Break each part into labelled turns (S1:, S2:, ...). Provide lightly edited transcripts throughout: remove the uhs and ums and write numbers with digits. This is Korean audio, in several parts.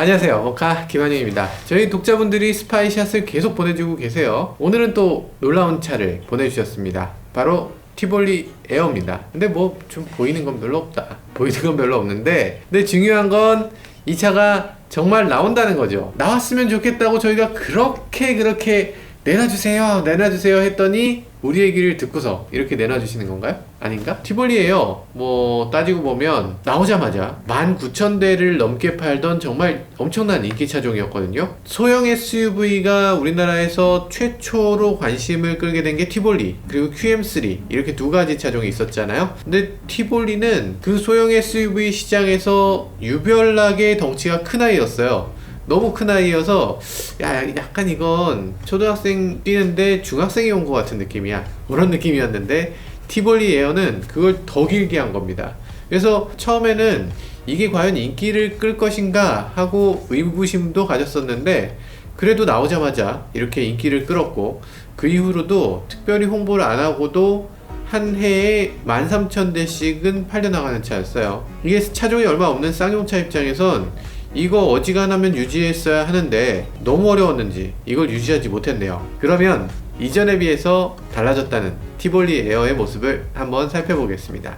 S1: 안녕하세요, 모카 김한영입니다. 저희 독자분들이 스파이샷을 계속 보내주고 계세요. 오늘은 또 놀라운 차를 보내주셨습니다. 바로 티볼리 에어입니다. 근데 뭐 좀 보이는 건 별로 없다. 보이는 건 별로 없는데, 근데 중요한 건 이 차가 정말 나온다는 거죠. 나왔으면 좋겠다고 저희가 그렇게 내놔주세요 했더니 우리 얘기를 듣고서 이렇게 내놔주시는 건가요? 아닌가? 티볼리에요. 뭐 따지고 보면 나오자마자 19,000대를 넘게 팔던 정말 엄청난 인기 차종이었거든요. 소형 SUV가 우리나라에서 최초로 관심을 끌게 된 게 티볼리, 그리고 QM3 이렇게 두 가지 차종이 있었잖아요. 근데 티볼리는 그 소형 SUV 시장에서 유별나게 덩치가 큰 아이였어요. 너무 큰 아이여서 약간 이건 초등학생 뛰는데 중학생이 온 것 같은 느낌이야, 그런 느낌이었는데 티볼리 에어는 그걸 더 길게 한 겁니다. 그래서 처음에는 이게 과연 인기를 끌 것인가 하고 의구심도 가졌었는데, 그래도 나오자마자 이렇게 인기를 끌었고, 그 이후로도 특별히 홍보를 안 하고도 한 해에 13,000대씩은 팔려나가는 차였어요. 이게 차종이 얼마 없는 쌍용차 입장에선 이거 어지간하면 유지했어야 하는데 너무 어려웠는지 이걸 유지하지 못했네요. 그러면 이전에 비해서 달라졌다는 티볼리 에어의 모습을 한번 살펴보겠습니다.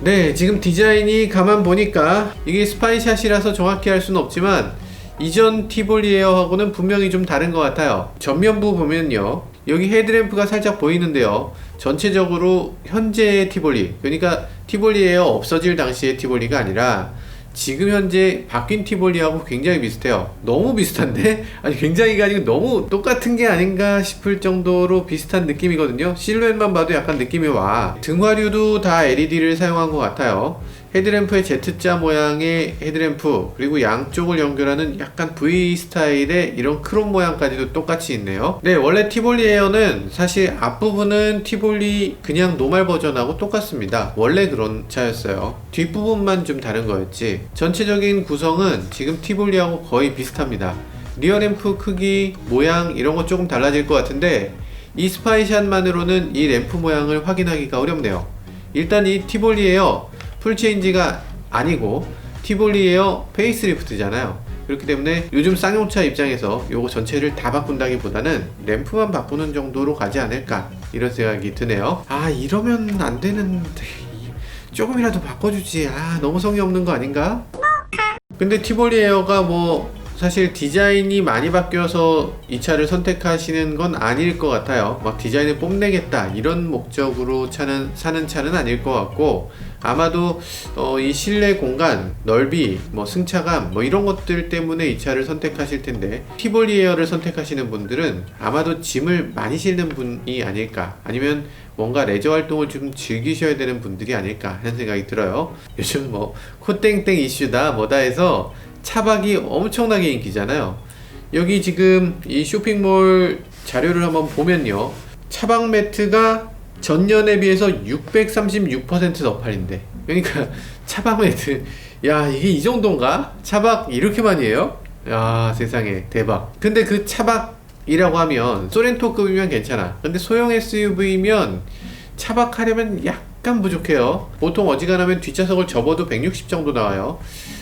S1: 네, 지금 디자인이 가만 보니까 이게 스파이샷이라서 정확히 할 수는 없지만 이전 티볼리 에어하고는 분명히 좀 다른 것 같아요. 전면부 보면요, 여기 헤드램프가 살짝 보이는데요, 전체적으로 현재의 티볼리, 그러니까 티볼리 에어 없어질 당시의 티볼리가 아니라 지금 현재 바뀐 티볼리하고 굉장히 비슷해요. 너무 비슷한데? 아니 굉장히가 아니고 너무 똑같은 게 아닌가 싶을 정도로 비슷한 느낌이거든요. 실루엣만 봐도 약간 느낌이 와. 등화류도 다 LED를 사용한 것 같아요. 헤드램프에 Z자 모양의 헤드램프, 그리고 양쪽을 연결하는 약간 V 스타일의 이런 크롬 모양까지도 똑같이 있네요. 네, 원래 티볼리 에어는 사실 앞부분은 티볼리 그냥 노멀 버전하고 똑같습니다. 원래 그런 차였어요. 뒷부분만 좀 다른 거였지, 전체적인 구성은 지금 티볼리하고 거의 비슷합니다. 리어램프 크기, 모양 이런 거 조금 달라질 것 같은데 이 스파이샷만으로는 이 램프 모양을 확인하기가 어렵네요. 일단 이 티볼리 에어 풀체인지가 아니고 티볼리 에어 페이스리프트잖아요. 그렇기 때문에 요즘 쌍용차 입장에서 요거 전체를 다 바꾼다기보다는 램프만 바꾸는 정도로 가지 않을까, 이런 생각이 드네요. 이러면 안 되는데 조금이라도 바꿔주지. 너무 성의 없는 거 아닌가? 근데 티볼리 에어가 뭐 사실 디자인이 많이 바뀌어서 이 차를 선택하시는 건 아닐 것 같아요. 막 디자인을 뽐내겠다 이런 목적으로 사는 차는 아닐 것 같고, 아마도 이 실내 공간, 넓이, 뭐 승차감 뭐 이런 것들 때문에 이 차를 선택하실 텐데, 티볼리 에어를 선택하시는 분들은 아마도 짐을 많이 실는 분이 아닐까, 아니면 뭔가 레저 활동을 좀 즐기셔야 되는 분들이 아닐까 하는 생각이 들어요. 요즘 뭐 코땡땡 이슈다 뭐다 해서 차박이 엄청나게 인기잖아요. 여기 지금 이 쇼핑몰 자료를 한번 보면요, 차박 매트가 전년에 비해서 636% 더 팔린대. 그러니까 차박 매트, 이게 이 정도인가? 차박 이렇게 많이 해요? 세상에 대박. 근데 그 차박이라고 하면 소렌토급이면 괜찮아. 근데 소형 SUV면 차박하려면 약간 부족해요. 보통 어지간하면 뒷좌석을 접어도 160 정도 나와요,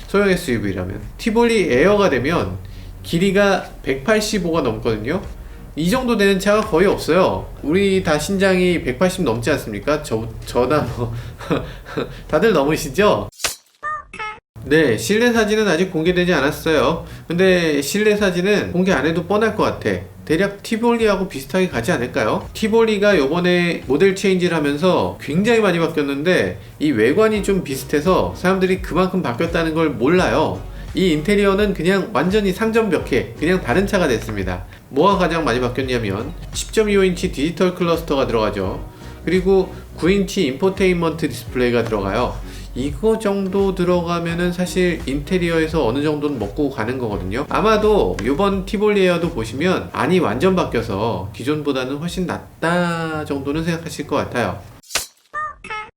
S1: 소형 SUV라면. 티볼리 에어가 되면 길이가 185가 넘거든요. 이 정도 되는 차가 거의 없어요. 우리 다 신장이 180 넘지 않습니까? 저나 뭐 다들 넘으시죠? 네, 실내 사진은 아직 공개되지 않았어요. 근데 실내 사진은 공개 안 해도 뻔할 것 같아. 대략 티볼리하고 비슷하게 가지 않을까요? 티볼리가 요번에 모델 체인지를 하면서 굉장히 많이 바뀌었는데 이 외관이 좀 비슷해서 사람들이 그만큼 바뀌었다는 걸 몰라요. 이 인테리어는 그냥 완전히 상점벽해, 그냥 다른 차가 됐습니다. 뭐가 가장 많이 바뀌었냐면 10.25인치 디지털 클러스터가 들어가죠. 그리고 9인치 인포테인먼트 디스플레이가 들어가요. 이거 정도 들어가면은 사실 인테리어에서 어느 정도는 먹고 가는 거거든요. 아마도 이번 티볼리 에어도 보시면 안이 완전 바뀌어서 기존보다는 훨씬 낫다 정도는 생각하실 것 같아요.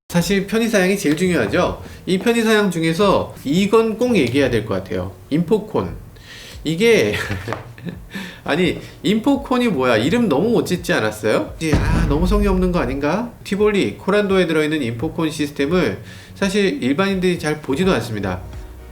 S1: 사실 편의사양이 제일 중요하죠. 이 편의사양 중에서 이건 꼭 얘기해야 될 것 같아요. 인포콘. 이게 아니 인포콘이 뭐야, 이름 너무 못 짓지 않았어요? 너무 성의 없는 거 아닌가? 티볼리 코란도에 들어있는 인포콘 시스템을 사실 일반인들이 잘 보지도 않습니다.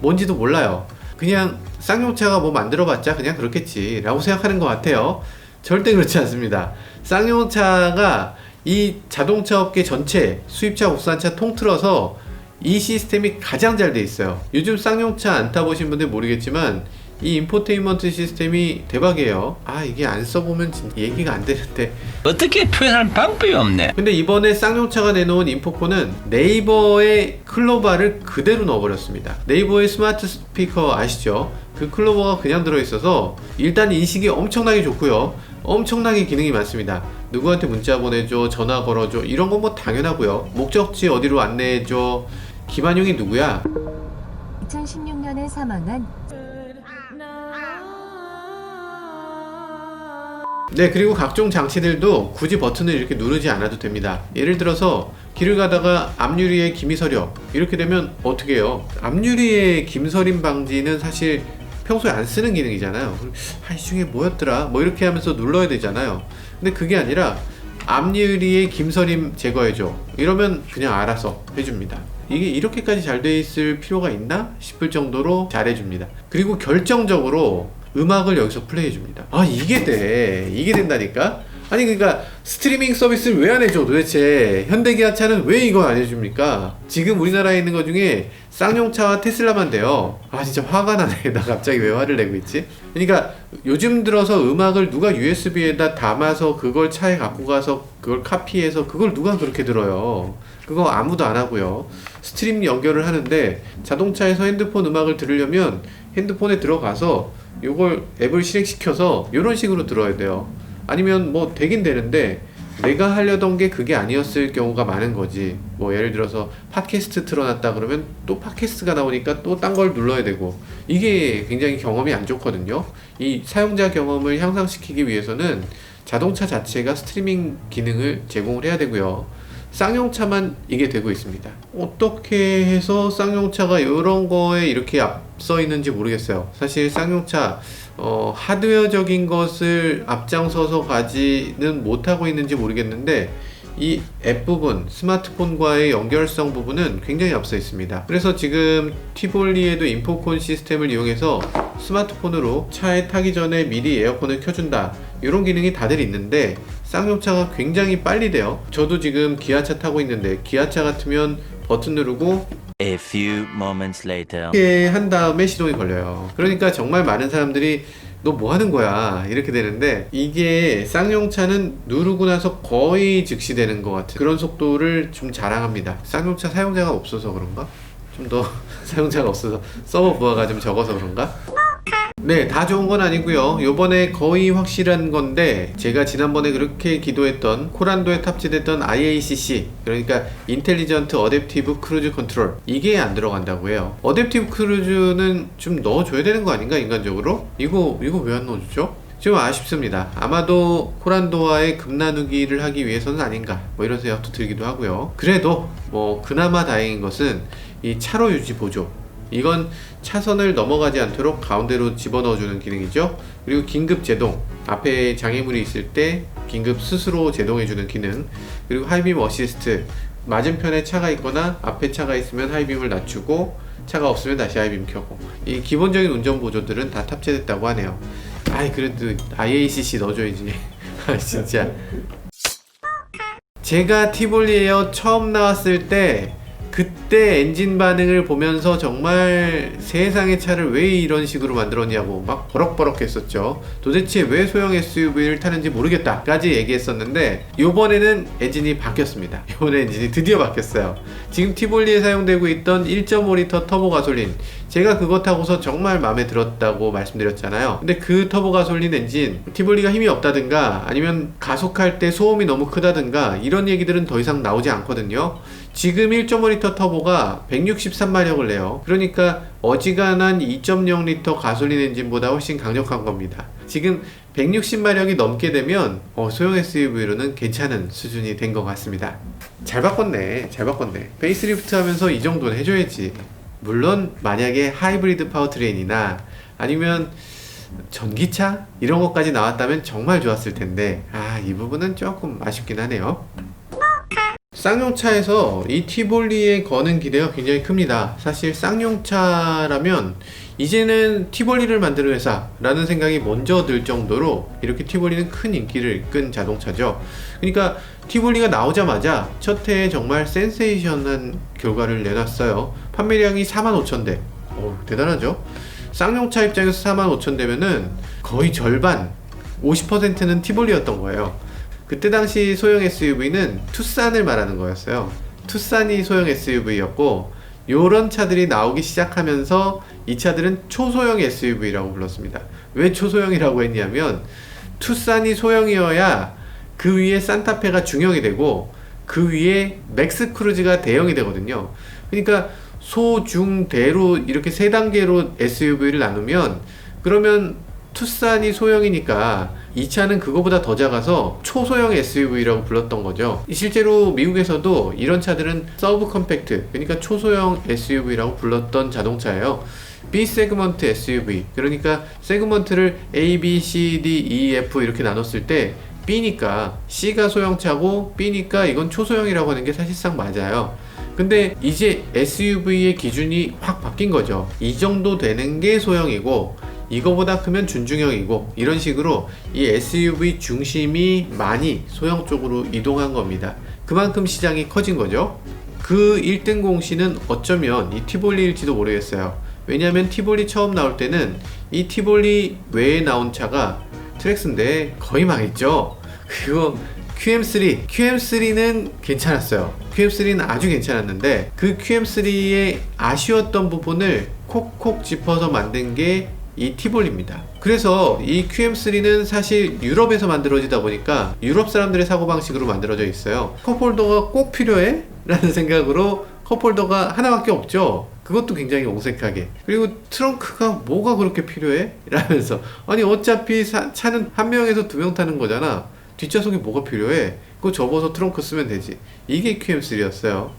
S1: 뭔지도 몰라요. 그냥 쌍용차가 뭐 만들어봤자 그냥 그렇겠지 라고 생각하는 것 같아요. 절대 그렇지 않습니다. 쌍용차가 이 자동차 업계 전체 수입차 국산차 통틀어서 이 시스템이 가장 잘 돼 있어요. 요즘 쌍용차 안 타보신 분들 모르겠지만 이 인포테인먼트 시스템이 대박이에요. 이게 안 써보면 진짜 얘기가 안 되는데
S2: 어떻게 표현할 방법이 없네.
S1: 근데 이번에 쌍용차가 내놓은 인포콘은 네이버의 클로바를 그대로 넣어버렸습니다. 네이버의 스마트 스피커 아시죠? 그 클로버가 그냥 들어있어서 일단 인식이 엄청나게 좋고요. 엄청나게 기능이 많습니다. 누구한테 문자 보내줘, 전화 걸어줘, 이런 건 뭐 당연하고요. 목적지 어디로 안내해줘. 김한용이 누구야?
S3: 2016년에 사망한
S1: 네, 그리고 각종 장치들도 굳이 버튼을 이렇게 누르지 않아도 됩니다. 예를 들어서 길을 가다가 앞유리에 김이 서려 이렇게 되면 어떻게 해요? 앞유리에 김 서림 방지는 사실 평소에 안 쓰는 기능이잖아요. 이 중에 뭐였더라? 뭐 이렇게 하면서 눌러야 되잖아요. 근데 그게 아니라 앞유리에 김서림 제거해줘 이러면 그냥 알아서 해줍니다. 이게 이렇게까지 잘 돼 있을 필요가 있나 싶을 정도로 잘 해줍니다. 그리고 결정적으로 음악을 여기서 플레이 해줍니다. 이게 된다니까? 아니 그러니까 스트리밍 서비스를 왜 안 해줘 도대체? 현대기아차는 왜 이거 안 해줍니까? 지금 우리나라에 있는 것 중에 쌍용차와 테슬라만 돼요. 진짜 화가 나네. 나 갑자기 왜 화를 내고 있지? 그러니까 요즘 들어서 음악을 누가 USB에다 담아서 그걸 차에 갖고 가서 그걸 카피해서 그걸 누가 그렇게 들어요? 그거 아무도 안 하고요. 스트림 연결을 하는데 자동차에서 핸드폰 음악을 들으려면 핸드폰에 들어가서 요걸 앱을 실행시켜서 이런 식으로 들어야 돼요. 아니면 뭐 되긴 되는데 내가 하려던 게 그게 아니었을 경우가 많은 거지. 뭐 예를 들어서 팟캐스트 틀어놨다 그러면 또 팟캐스트가 나오니까 또 딴 걸 눌러야 되고 이게 굉장히 경험이 안 좋거든요. 이 사용자 경험을 향상시키기 위해서는 자동차 자체가 스트리밍 기능을 제공을 해야 되고요. 쌍용차만 이게 되고 있습니다. 어떻게 해서 쌍용차가 이런 거에 이렇게 앞서 있는지 모르겠어요. 사실 쌍용차 하드웨어적인 것을 앞장서서 가지는 못하고 있는지 모르겠는데 이 앱 부분, 스마트폰과의 연결성 부분은 굉장히 앞서 있습니다. 그래서 지금 티볼리에도 인포콘 시스템을 이용해서 스마트폰으로 차에 타기 전에 미리 에어컨을 켜준다 이런 기능이 다들 있는데 쌍용차가 굉장히 빨리 돼요. 저도 지금 기아차 타고 있는데 기아차 같으면 버튼 누르고
S4: A few moments later.
S1: 이렇게 한 다음에 시동이 걸려요. 그러니까 정말 많은 사람들이 너 뭐 하는 거야 이렇게 되는데 이게 쌍용차는 누르고 나서 거의 즉시 되는 것 같은 그런 속도를 좀 자랑합니다. 쌍용차 사용자가 없어서 그런가? 좀 더 사용자가 없어서 서버 부하가 좀 적어서 그런가? 네, 다 좋은 건 아니고요. 요번에 거의 확실한 건데 제가 지난번에 그렇게 기도했던 코란도에 탑재됐던 IACC 그러니까 인텔리전트 어댑티브 크루즈 컨트롤 이게 안 들어간다고 해요. 어댑티브 크루즈는 좀 넣어줘야 되는 거 아닌가 인간적으로? 이거 왜 안 넣어주죠? 좀 아쉽습니다. 아마도 코란도와의 급나누기를 하기 위해서는 아닌가 뭐 이런 생각도 들기도 하고요. 그래도 뭐 그나마 다행인 것은 이 차로 유지 보조 이건 차선을 넘어가지 않도록 가운데로 집어넣어주는 기능이죠. 그리고 긴급 제동, 앞에 장애물이 있을 때 긴급 스스로 제동해주는 기능, 그리고 하이빔 어시스트, 맞은편에 차가 있거나 앞에 차가 있으면 하이빔을 낮추고 차가 없으면 다시 하이빔 켜고 이 기본적인 운전 보조들은 다 탑재됐다고 하네요. 그래도 IACC 넣어줘야지. 진짜 제가 티볼리 에어 처음 나왔을 때 그때 엔진 반응을 보면서 정말 세상의 차를 왜 이런 식으로 만들었냐고 막 버럭버럭 했었죠. 도대체 왜 소형 SUV를 타는지 모르겠다 까지 얘기했었는데 요번에는 엔진이 바뀌었습니다. 요번에 엔진이 드디어 바뀌었어요. 지금 티볼리에 사용되고 있던 1.5L 터보 가솔린 제가 그거 타고서 정말 마음에 들었다고 말씀드렸잖아요. 근데 그 터보 가솔린 엔진 티볼리가 힘이 없다든가 아니면 가속할 때 소음이 너무 크다든가 이런 얘기들은 더 이상 나오지 않거든요. 지금 1.5L 터보가 163마력을 내요. 그러니까 어지간한 2.0L 가솔린 엔진보다 훨씬 강력한 겁니다. 지금 160마력이 넘게 되면 소형 SUV로는 괜찮은 수준이 된 것 같습니다. 잘 바꿨네. 페이스리프트 하면서 이 정도는 해줘야지. 물론 만약에 하이브리드 파워트레인이나 아니면 전기차? 이런 것까지 나왔다면 정말 좋았을 텐데 이 부분은 조금 아쉽긴 하네요. 쌍용차에서 이 티볼리에 거는 기대가 굉장히 큽니다. 사실 쌍용차라면 이제는 티볼리를 만드는 회사라는 생각이 먼저 들 정도로 이렇게 티볼리는 큰 인기를 끈 자동차죠. 그러니까 티볼리가 나오자마자 첫 해에 정말 센세이션한 결과를 내놨어요. 판매량이 45,000대. 대단하죠? 쌍용차 입장에서 45,000대면은 거의 절반, 50%는 티볼리였던 거예요. 그때 당시 소형 SUV는 투싼을 말하는 거였어요. 투싼이 소형 SUV였고, 요런 차들이 나오기 시작하면서 이 차들은 초소형 SUV라고 불렀습니다. 왜 초소형이라고 했냐면 투싼이 소형이어야 그 위에 산타페가 중형이 되고 그 위에 맥스 크루즈가 대형이 되거든요. 그러니까 소, 중, 대로 이렇게 세 단계로 SUV를 나누면, 그러면 투싼이 소형이니까 이 차는 그거보다 더 작아서 초소형 SUV라고 불렀던 거죠. 실제로 미국에서도 이런 차들은 서브 컴팩트, 그러니까 초소형 SUV라고 불렀던 자동차예요. B 세그먼트 SUV, 그러니까 세그먼트를 A, B, C, D, E, F 이렇게 나눴을 때 B니까 C가 소형차고 B니까 이건 초소형이라고 하는 게 사실상 맞아요. 근데 이제 SUV의 기준이 확 바뀐 거죠. 이 정도 되는 게 소형이고 이거보다 크면 준중형이고, 이런 식으로 이 SUV 중심이 많이 소형 쪽으로 이동한 겁니다. 그만큼 시장이 커진 거죠. 그 1등 공신은 어쩌면 이 티볼리일지도 모르겠어요. 왜냐하면 티볼리 처음 나올 때는 이 티볼리 외에 나온 차가 트랙스인데 거의 망했죠. 그리고 QM3는 괜찮았어요. QM3는 아주 괜찮았는데 그 QM3의 아쉬웠던 부분을 콕콕 짚어서 만든 게 이 티볼리입니다. 그래서 이 QM3는 사실 유럽에서 만들어지다 보니까 유럽 사람들의 사고방식으로 만들어져 있어요. 컵홀더가 꼭 필요해? 라는 생각으로 컵홀더가 하나밖에 없죠. 그것도 굉장히 어색하게. 그리고 트렁크가 뭐가 그렇게 필요해? 라면서, 아니 어차피 차는 한 명에서 두 명 타는 거잖아. 뒷좌석에 뭐가 필요해? 그거 접어서 트렁크 쓰면 되지. 이게 QM3였어요.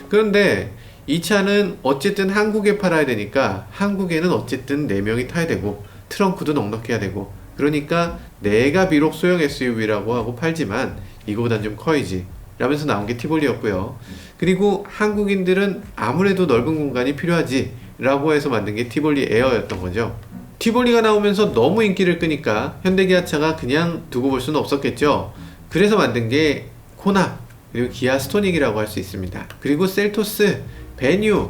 S1: 그런데 이 차는 어쨌든 한국에 팔아야 되니까 한국에는 어쨌든 4명이 타야 되고 트렁크도 넉넉해야 되고, 그러니까 내가 비록 소형 SUV라고 하고 팔지만 이거보단 좀 커야지 라면서 나온 게 티볼리였고요. 그리고 한국인들은 아무래도 넓은 공간이 필요하지 라고 해서 만든 게 티볼리 에어였던 거죠. 티볼리가 나오면서 너무 인기를 끄니까 현대기아차가 그냥 두고 볼 수는 없었겠죠. 그래서 만든 게 코나, 그리고 기아 스토닉이라고 할 수 있습니다. 그리고 셀토스, 베뉴,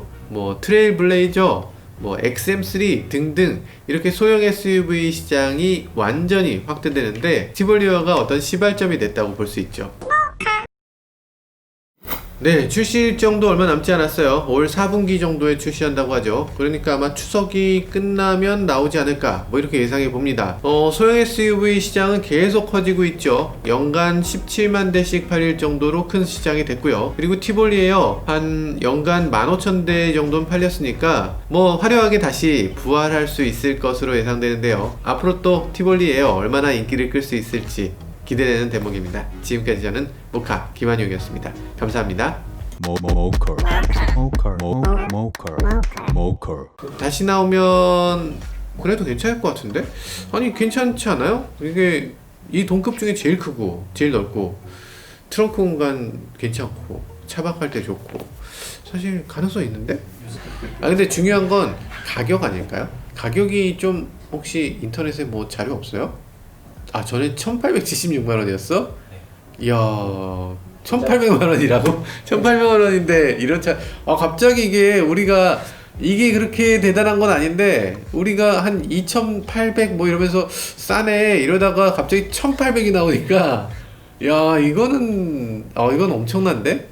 S1: 트레일 블레이저, XM3 등등 이렇게 소형 SUV 시장이 완전히 확대되는데 티볼리어가 어떤 시발점이 됐다고 볼 수 있죠. 네, 출시 일정도 얼마 남지 않았어요. 올 4분기 정도에 출시한다고 하죠. 그러니까 아마 추석이 끝나면 나오지 않을까 이렇게 예상해 봅니다. 소형 SUV 시장은 계속 커지고 있죠. 연간 17만 대씩 팔릴 정도로 큰 시장이 됐고요. 그리고 티볼리에요, 한 연간 15,000대 정도는 팔렸으니까 화려하게 다시 부활할 수 있을 것으로 예상되는데요. 앞으로 또 티볼리에요, 얼마나 인기를 끌 수 있을지 기대되는 대목입니다. 지금까지 저는 모카 김한용이었습니다. 감사합니다. 다시 나오면 그래도 괜찮을 것 같은데? 아니 괜찮지 않아요? 이게 이 동급 중에 제일 크고 제일 넓고 트렁크 공간 괜찮고 차박할 때 좋고 사실 가능성이 있는데? 근데 중요한 건 가격 아닐까요? 가격이 좀 혹시 인터넷에 자료 없어요? 전에 1,876만원이었어? 이야, 1,800만원이라고? 1,800만원인데 이런 차, 갑자기 이게 그렇게 대단한 건 아닌데 우리가 한 2,800 이러면서 싸네 이러다가 갑자기 1,800이 나오니까 야, 이건 엄청난데?